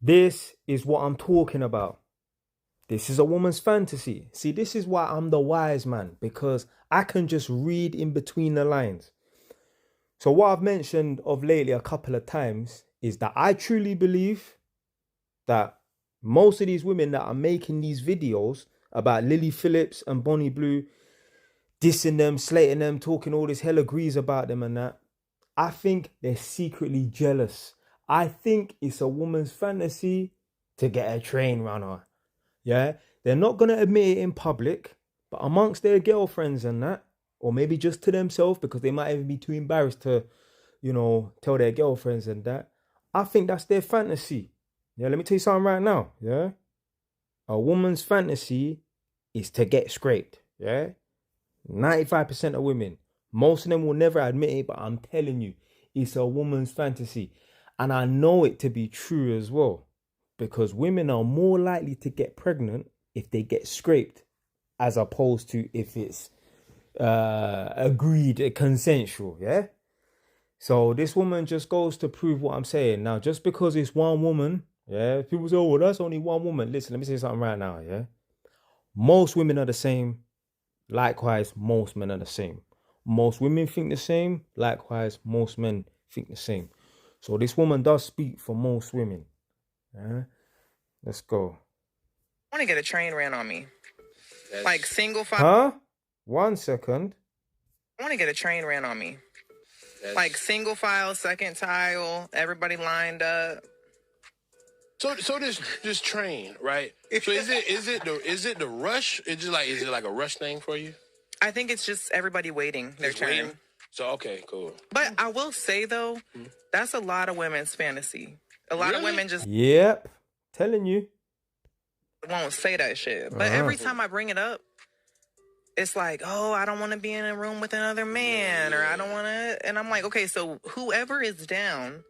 This is what I'm talking about. This is a woman's fantasy. See, this is why I'm the wise man, because I can just read in between the lines. So what I've mentioned of lately a couple of times is that I truly believe that most of these women that are making these videos about Lily Phillips and Bonnie Blue, dissing them, slating them, talking all this hell agrees about them and that, I think they're secretly jealous. I think it's a woman's fantasy to get a train runner. Yeah, they're not going to admit it in public, but amongst their girlfriends and that, or maybe just to themselves because they might even be too embarrassed to, tell their girlfriends and that. I think that's their fantasy. Yeah, let me tell you something right now. Yeah, a woman's fantasy is to get scraped. Yeah, 95% of women, most of them will never admit it, but I'm telling you, it's a woman's fantasy. And I know it to be true as well. Because women are more likely to get pregnant if they get scraped, as opposed to if it's agreed, consensual, yeah? So this woman just goes to prove what I'm saying. Now, just because it's one woman, yeah, people say, oh, well, that's only one woman. Listen, let me say something right now, yeah? Most women are the same. Likewise, most men are the same. Most women think the same. Likewise, most men think the same. So this woman does speak for most women. Yeah, let's go. I want to get a train ran on me. Like single file. Huh? 1 second. I want to get a train ran on me. Like single file, second tile, everybody lined up. So this train, right? So is it the rush? Is it like a rush thing for you? I think it's just everybody waiting their turn. Waiting? So okay, cool. But I will say though, that's a lot of women's fantasy. A lot of women just telling you won't say that shit. But every time I bring it up, it's like, oh, I don't want to be in a room with another man, or I don't want to. And I'm like, okay, so whoever is down,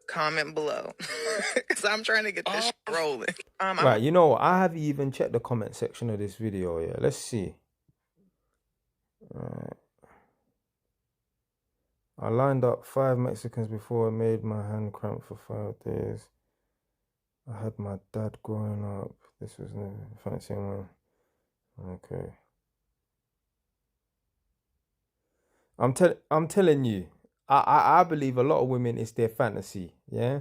comment below, because I'm trying to get this shit rolling. Right, I have even checked the comment section of this video. Yeah, let's see. I lined up 5 Mexicans before I made my hand cramp for 5 days. I had my dad growing up. This was never fancy one. Okay. I'm telling you, I believe a lot of women it's their fantasy. Yeah.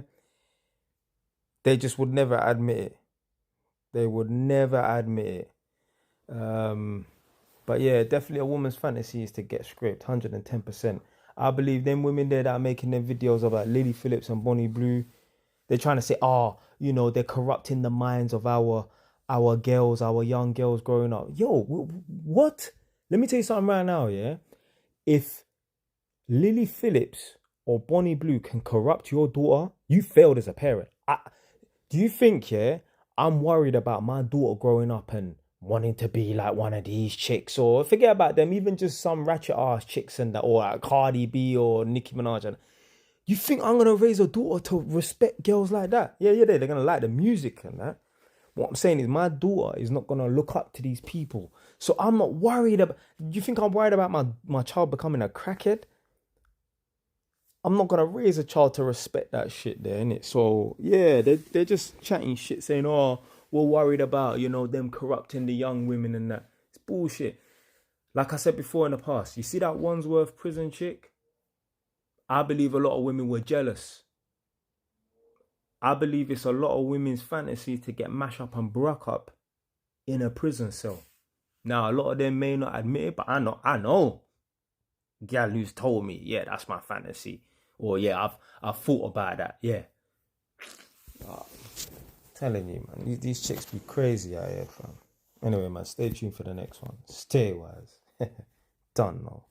They just would never admit it. They would never admit it. But yeah, definitely a woman's fantasy is to get scraped, 110%. I believe them women there that are making them videos about Lily Phillips and Bonnie Blue, they're trying to say, they're corrupting the minds of our girls, our young girls growing up. Yo, what? Let me tell you something right now, yeah? If Lily Phillips or Bonnie Blue can corrupt your daughter, you failed as a parent. Do you think, I'm worried about my daughter growing up and wanting to be like one of these chicks, or forget about them, even just some ratchet ass chicks and that, or like Cardi B or Nicki Minaj. And you think I'm gonna raise a daughter to respect girls like that? Yeah, they're gonna like the music and that. What I'm saying is my daughter is not gonna look up to these people. So I'm not worried about. Do you think I'm worried about my child becoming a crackhead? I'm not gonna raise a child to respect that shit there, innit? So yeah, they're just chatting shit, saying, oh, we're worried about, them corrupting the young women and that. It's bullshit. Like I said before in the past, you see that Wandsworth prison chick? I believe a lot of women were jealous. I believe it's a lot of women's fantasy to get mashed up and broke up in a prison cell. Now, a lot of them may not admit it, but I know. Gal who's told me, yeah, that's my fantasy. Or yeah, I've thought about that, yeah. Telling you, man, these chicks be crazy out here, fam. Anyway, man, stay tuned for the next one. Stay wise. Done, no.